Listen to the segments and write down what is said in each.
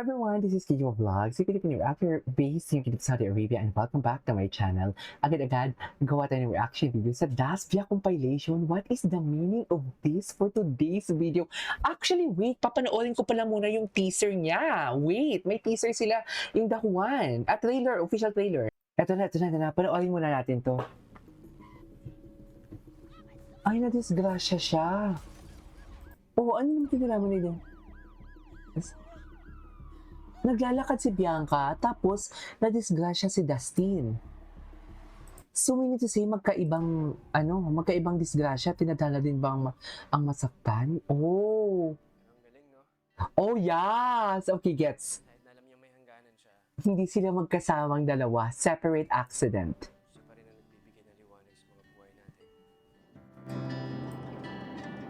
Hi everyone, this is Kiyo Vlogs, yung Filipino reactor based yung Saudi Arabia, and welcome back to my channel. Agad-agad, gawa tayo ng reaction video sa Dasbia compilation. What is the meaning of this for today's video? Actually, wait, papanoorin ko pala muna yung teaser niya. Wait, may teaser sila, yung dahuan. At trailer, official trailer. Ito na. Panoorin muna natin to. Ay, na-disgrasya siya. Oo, ano naman tinalaman nila? Naglalakad si Bianca, tapos na-disgrasya si Dustin. So, meaning to say, magkaibang disgrasya, tinadala din ba ang masaktan? Oh! Ang galing, no? Oh, yes! Okay, gets. Kahit na alam niya may hangganan siya, Hindi sila magkasamang dalawa, separate accident. siya pa rin ang nagbibigay ng liwanag sa mga buhay natin.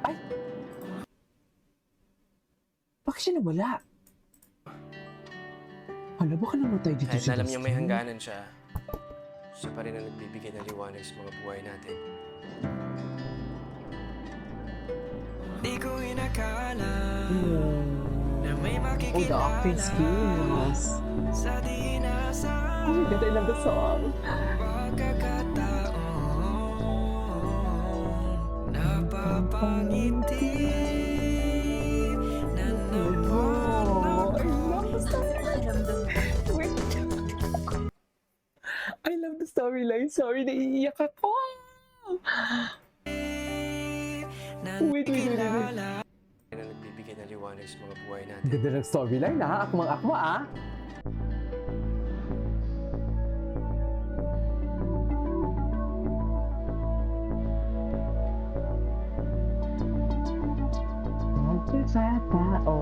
Ay! Bakit siya nawala? Hala, baka namatay dito Kahit si na alam niya may Dustin. hangganan siya pa rin ang nagbibigay ng liwanag sa mga buhay natin. Di ko inakala na may Oh, the makikilala acting skills. sa di inaasang Oh my God, I love the song. pagkakataon. Napapangiti na naman ako. Wait. I love the storyline. Sorry, naiiyak ako. Wait. Kilala Siya rin ang nagbibigay ng liwanag sa mga buhay natin. Ganda ng storyline, ha? Akmang-akma, ha? Magkakatao,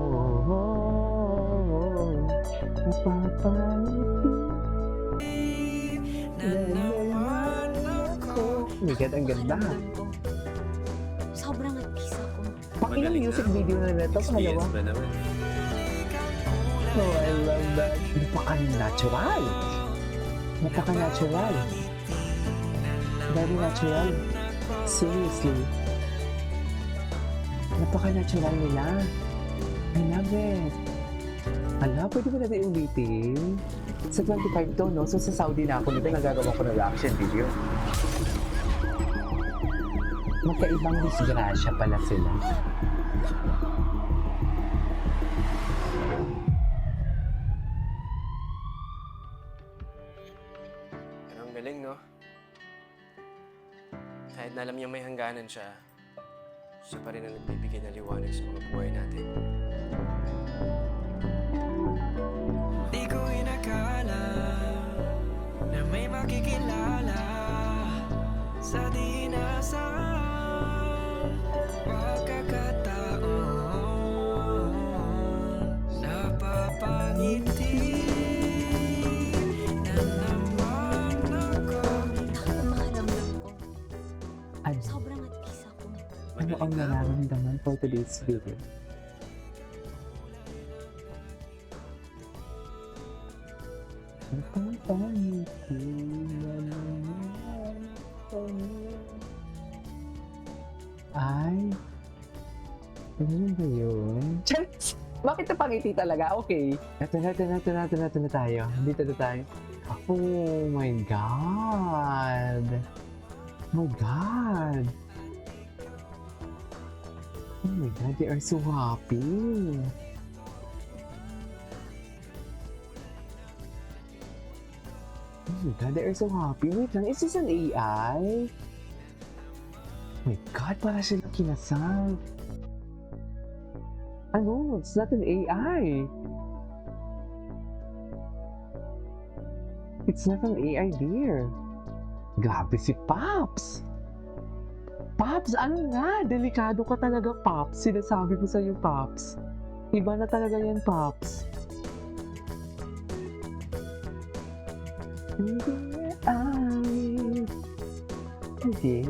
napapangiti. na naman ako. Oh my God, ang ganda. Sobrang at-peace ako. Pang ilang music video na nito, pangalawa. ba naman? Oh, I love that. Napaka-natural. Napaka-natural. Very natural. Seriously. Napaka-natural nila. I love it. Ala, pwede ba natin ulitin? Sa 25 to, no? So, sa Saudi na ako nito, nagagawa ko ng reaction video. Magkaibang disgrasya pala sila. Pero ang galing, no? Kahit na alam niya may hangganan siya pa rin ang nagbibigay ng liwanag sa mga buhay natin. Di ko inakala na may makikilala sa di inaasang pagkakataon. Napapangiti na naman ako. Nakaramdam ko. Ano, Sobrang at-peace ako. ano ang nararamdaman for today's video? Napapangiti na naman ako. Ay, ano ba yun? Charis! Bakit napangiti talaga? Okay. Ito na tayo. Dito na tayo. Oh my God! Oh my God! Oh my God, they are so happy. Oh my God, they are so happy. Wait lang, is this an AI? Oh my God, para sila kinasal. Ano? It's not an AI. It's not an AI, dear. Grabe si Pops. Pops, ano nga? Delikado ka talaga, Pops. Sinasabi ko sa'yo, Pops. Iba na talaga yan, Pops. Hindi ay... Okay.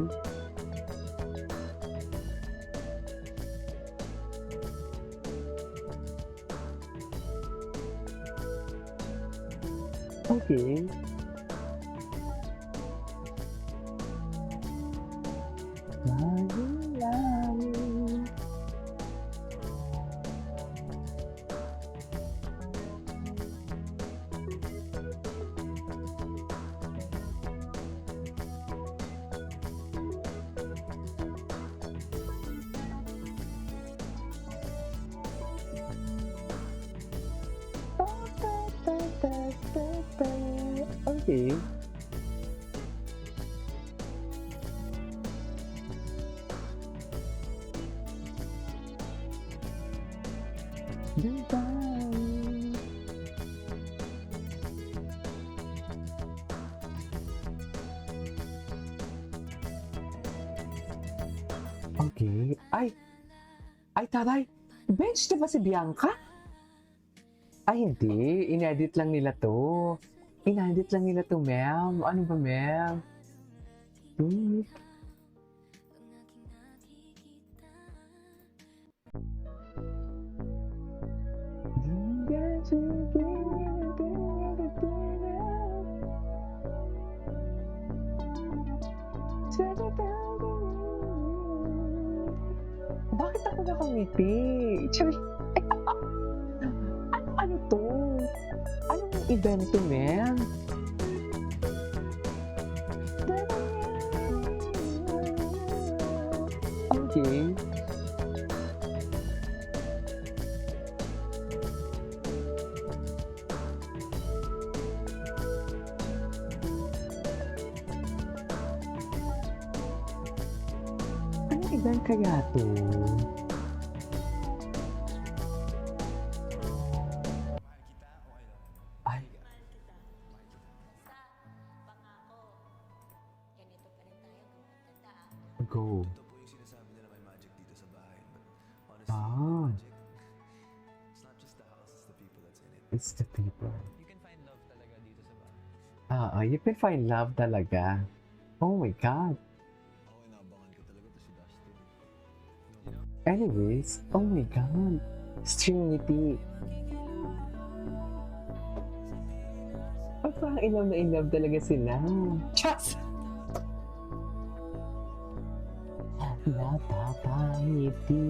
Okay. Okay. Goodbye. Okay. Ay, taray! Bench na ba si Bianca? Ay, hindi. Inedit lang nila to. Inedit lang nila to, ma'am. Ano ba, ma'am? Hmm. Bakit ako nakangiti? Char- ano to? Anong event to, ma'am? Okay. Anong event kaya to? Ay, go. Ito po yung sinasabi nila may magic dito sa bahay. But honestly, Ah, magic, it's not just the house, it's the people that's in it. it's the people. You can find love talaga dito sa bahay. You can find love talaga. Oh my God. Ako, inaabangan ko talaga to si Dustin. Anyways, oh my God. Trinity. Parang in love talaga sila. Chas! Napapangiti.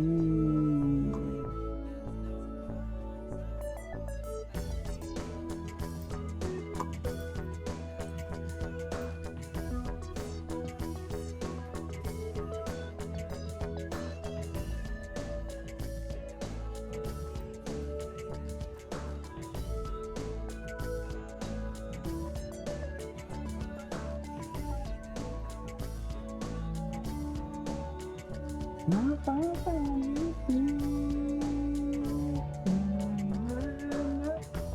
Napapangiti.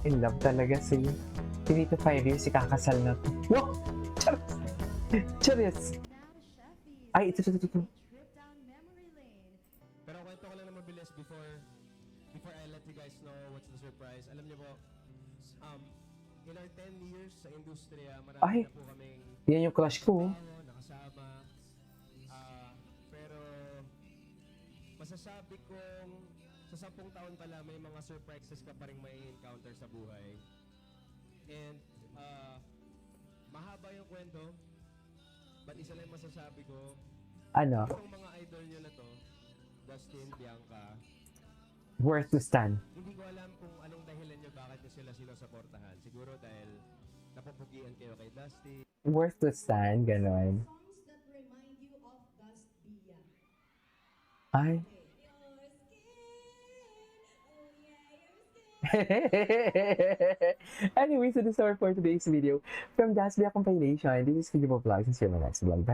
In love talaga si 3 to 5 years ikakasal na to. Wow! Charis! Charis! Ay, ito. Pero kwento ko lang na mabilis before I let you guys know what's the surprise. Alam niyo po, in our 10 years sa industriya, marami Ay. na po kaming Yan yung crush ko. tao, nakasama. Pero masasabi kong sa 10 taon pala may mga surprises ka pa rin may encounter sa buhay. And mahaba yung kwento, but isa lang masasabi ko, Ano? itong mga idol nyo na to, Dustin, Bianca, Worth to stand. hindi ko alam kung anong dahilan nyo bakit nyo sila sinusuportahan. Siguro dahil napapugian kayo kay Dusty. Worth to stand, ganon. Songs that remind you of Dust Bia. Ay. Anyway, so this is our for today's video from Dasbia Compilation. This is Video Vlogs and see you in my next vlog. Bye!